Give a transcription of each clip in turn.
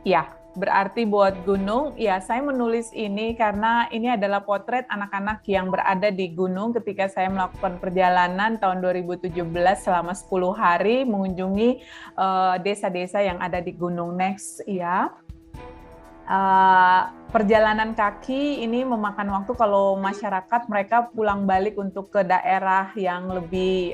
Ya, berarti buat gunung, ya saya menulis ini karena ini adalah potret anak-anak yang berada di gunung ketika saya melakukan perjalanan tahun 2017 selama 10 hari mengunjungi desa-desa yang ada di Gunung. Next, ya. Perjalanan kaki ini memakan waktu kalau masyarakat mereka pulang balik untuk ke daerah yang lebih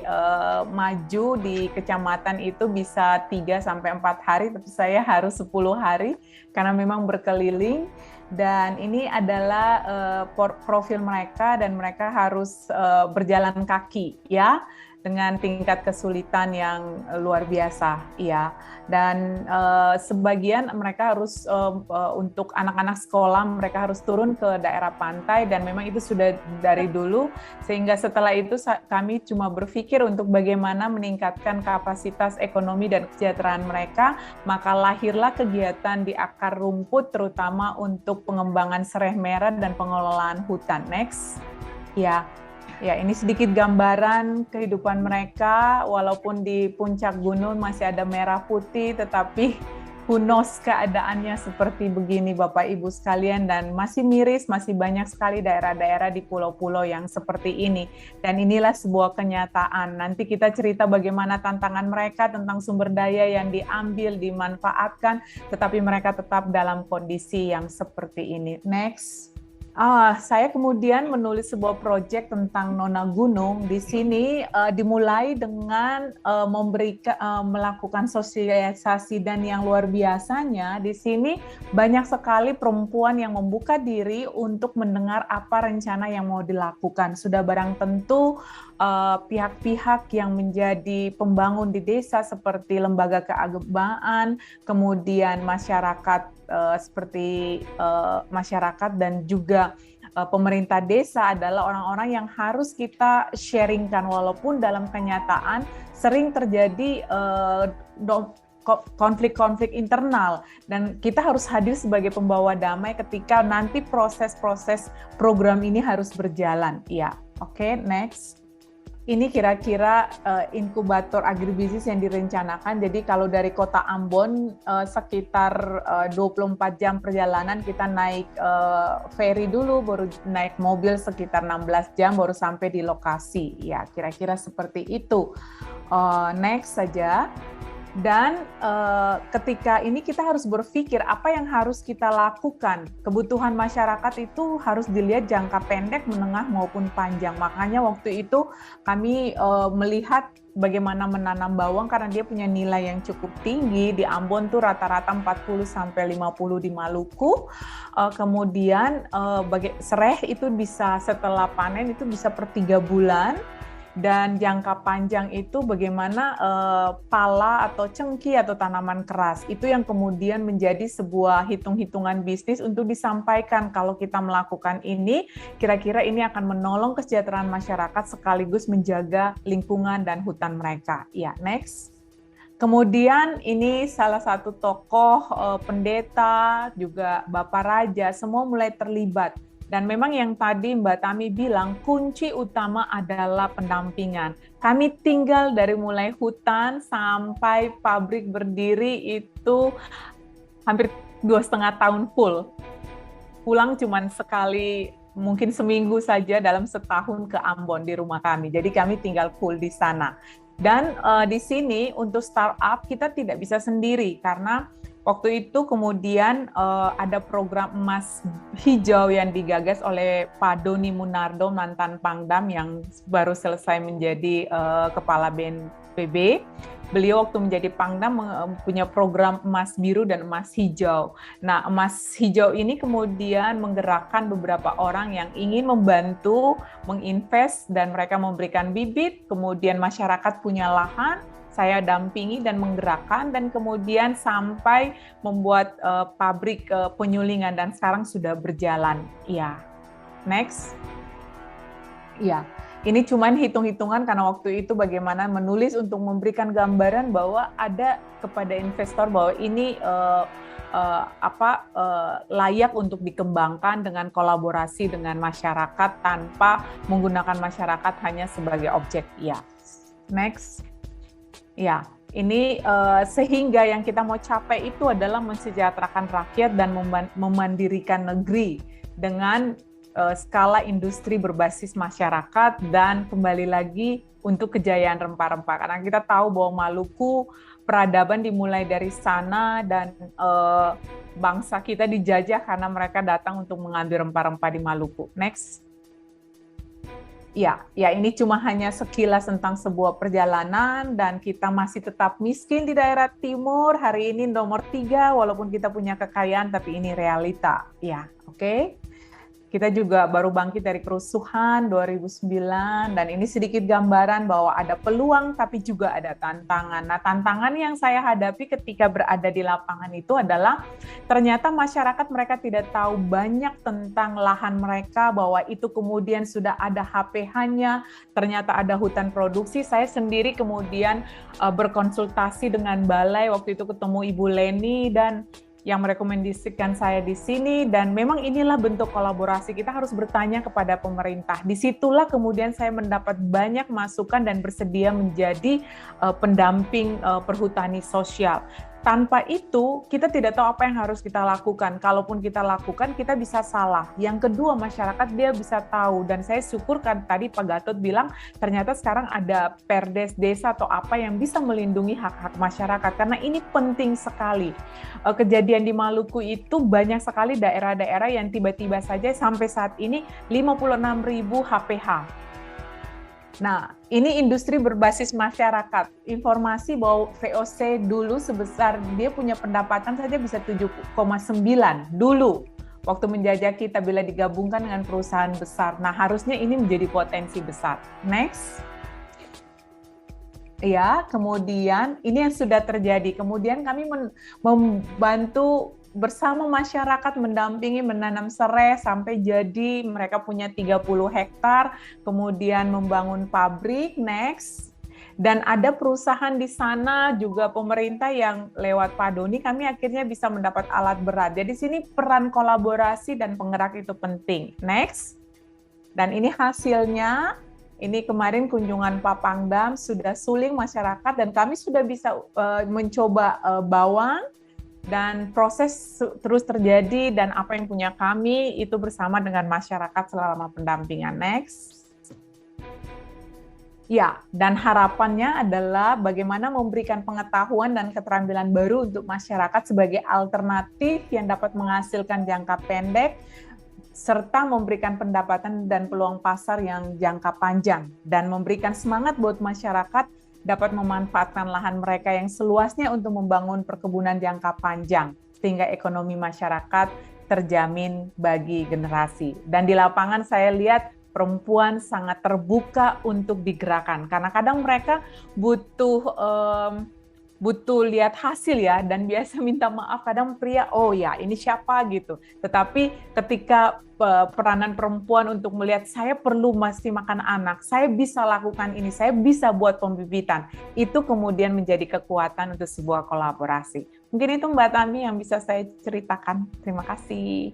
maju di kecamatan itu bisa 3 sampai 4 hari, tapi saya harus 10 hari karena memang berkeliling. Dan ini adalah profil mereka dan mereka harus berjalan kaki ya dengan tingkat kesulitan yang luar biasa ya. Dan sebagian mereka harus untuk anak-anak sekolah mereka harus turun ke daerah pantai dan memang itu sudah dari dulu, sehingga setelah itu kami cuma berpikir untuk bagaimana meningkatkan kapasitas ekonomi dan kesejahteraan mereka, maka lahirlah kegiatan di akar rumput terutama untuk pengembangan sereh merah dan pengelolaan hutan. Next. Ya. Ya, ini sedikit gambaran kehidupan mereka, walaupun di puncak gunung masih ada merah putih, tetapi who knows keadaannya seperti begini Bapak Ibu sekalian, dan masih miris, masih banyak sekali daerah-daerah di pulau-pulau yang seperti ini. Dan inilah sebuah kenyataan. Nanti kita cerita bagaimana tantangan mereka tentang sumber daya yang diambil, dimanfaatkan, tetapi mereka tetap dalam kondisi yang seperti ini. Next. Saya kemudian menulis sebuah proyek tentang Nona Gunung. Di sini dimulai dengan melakukan sosialisasi, dan yang luar biasanya di sini banyak sekali perempuan yang membuka diri untuk mendengar apa rencana yang mau dilakukan. Sudah barang tentu pihak-pihak yang menjadi pembangun di desa seperti lembaga keagamaan, kemudian masyarakat seperti masyarakat dan juga pemerintah desa adalah orang-orang yang harus kita sharingkan, walaupun dalam kenyataan sering terjadi konflik-konflik internal, dan kita harus hadir sebagai pembawa damai ketika nanti proses-proses program ini harus berjalan. Ya, oke, next. Ini kira-kira inkubator agribisnis yang direncanakan. Jadi kalau dari kota Ambon sekitar 24 jam perjalanan, kita naik ferry dulu, baru naik mobil sekitar 16 jam, baru sampai di lokasi. Ya, kira-kira seperti itu. Next saja. Dan ketika ini kita harus berpikir apa yang harus kita lakukan. Kebutuhan masyarakat itu harus dilihat jangka pendek, menengah maupun panjang. Makanya waktu itu kami melihat bagaimana menanam bawang karena dia punya nilai yang cukup tinggi. Di Ambon tuh rata-rata 40-50 di Maluku. Kemudian sereh itu bisa setelah panen itu bisa per 3 bulan. Dan jangka panjang itu bagaimana pala atau cengkih atau tanaman keras. Itu yang kemudian menjadi sebuah hitung-hitungan bisnis untuk disampaikan kalau kita melakukan ini, kira-kira ini akan menolong kesejahteraan masyarakat sekaligus menjaga lingkungan dan hutan mereka. Ya, next. Kemudian ini salah satu tokoh pendeta, juga Bapak Raja, semua mulai terlibat. Dan memang yang tadi Mbak Tami bilang, kunci utama adalah pendampingan. Kami tinggal dari mulai hutan sampai pabrik berdiri itu hampir 2,5 tahun full. Pulang cuma sekali, mungkin seminggu saja dalam setahun ke Ambon di rumah kami. Jadi kami tinggal full di sana. Dan di sini untuk startup kita tidak bisa sendiri karena waktu itu kemudian ada program emas hijau yang digagas oleh Pak Doni Munardo, mantan Pangdam yang baru selesai menjadi kepala BNPB. Beliau waktu menjadi Pangdam punya program emas biru dan emas hijau. Nah, emas hijau ini kemudian menggerakkan beberapa orang yang ingin membantu menginvest dan mereka memberikan bibit, kemudian masyarakat punya lahan, saya dampingi dan menggerakkan, dan kemudian sampai membuat pabrik penyulingan dan sekarang sudah berjalan. Ya, next. Ya, ini cuman hitung-hitungan karena waktu itu bagaimana menulis untuk memberikan gambaran bahwa ada kepada investor bahwa ini layak untuk dikembangkan dengan kolaborasi dengan masyarakat tanpa menggunakan masyarakat hanya sebagai objek. Ya, next. Ya, Ini sehingga yang kita mau capai itu adalah mensejahterakan rakyat dan memandirikan negeri dengan skala industri berbasis masyarakat dan kembali lagi untuk kejayaan rempah-rempah. Karena kita tahu bahwa Maluku peradaban dimulai dari sana dan bangsa kita dijajah karena mereka datang untuk mengambil rempah-rempah di Maluku. Next. Ya, ini cuma hanya sekilas tentang sebuah perjalanan dan kita masih tetap miskin di daerah timur. Hari ini nomor 3, walaupun kita punya kekayaan, tapi ini realita. Ya, oke. Kita juga baru bangkit dari kerusuhan 2009 dan ini sedikit gambaran bahwa ada peluang tapi juga ada tantangan. Nah, tantangan yang saya hadapi ketika berada di lapangan itu adalah ternyata masyarakat mereka tidak tahu banyak tentang lahan mereka, bahwa itu kemudian sudah ada HPH-nya, ternyata ada hutan produksi. Saya sendiri kemudian berkonsultasi dengan balai, waktu itu ketemu Ibu Leni dan yang merekomendasikan saya di sini, dan memang inilah bentuk kolaborasi. Kita harus bertanya kepada pemerintah. Disitulah kemudian saya mendapat banyak masukan dan bersedia menjadi pendamping perhutani sosial. Tanpa itu, kita tidak tahu apa yang harus kita lakukan. Kalaupun kita lakukan, kita bisa salah. Yang kedua, masyarakat dia bisa tahu. Dan saya syukurkan tadi Pak Gatot bilang, ternyata sekarang ada perdes desa atau apa yang bisa melindungi hak-hak masyarakat. Karena ini penting sekali. Kejadian di Maluku itu banyak sekali daerah-daerah yang tiba-tiba saja sampai saat ini 56.000 HPH. Nah, ini industri berbasis masyarakat. Informasi bahwa VOC dulu sebesar dia punya pendapatan saja bisa 7,9 dulu. Waktu menjajah kita bila digabungkan dengan perusahaan besar. Nah, harusnya ini menjadi potensi besar. Next. Ya, kemudian ini yang sudah terjadi. Kemudian kami membantu bersama masyarakat mendampingi menanam serai sampai jadi mereka punya 30 hektar, kemudian membangun pabrik. Next. Dan ada perusahaan di sana juga pemerintah yang lewat Pak Doni kami akhirnya bisa mendapat alat berat. Jadi sini peran kolaborasi dan penggerak itu penting. Next. Dan ini hasilnya. Ini kemarin kunjungan Pak Pangdam sudah suling masyarakat dan kami sudah bisa mencoba bawang. Dan proses terus terjadi dan apa yang punya kami itu bersama dengan masyarakat selama pendampingan. Next. Ya, dan harapannya adalah bagaimana memberikan pengetahuan dan keterampilan baru untuk masyarakat sebagai alternatif yang dapat menghasilkan jangka pendek, serta memberikan pendapatan dan peluang pasar yang jangka panjang, dan memberikan semangat buat masyarakat dapat memanfaatkan lahan mereka yang seluasnya untuk membangun perkebunan jangka panjang, sehingga ekonomi masyarakat terjamin bagi generasi. Dan di lapangan saya lihat perempuan sangat terbuka untuk digerakkan, karena kadang mereka butuh lihat hasil ya, dan biasa minta maaf, kadang pria, oh ya ini siapa gitu. Tetapi ketika peranan perempuan untuk melihat saya perlu masih makan anak, saya bisa lakukan ini, saya bisa buat pembibitan, itu kemudian menjadi kekuatan untuk sebuah kolaborasi. Mungkin itu Mbak Tami yang bisa saya ceritakan. Terima kasih.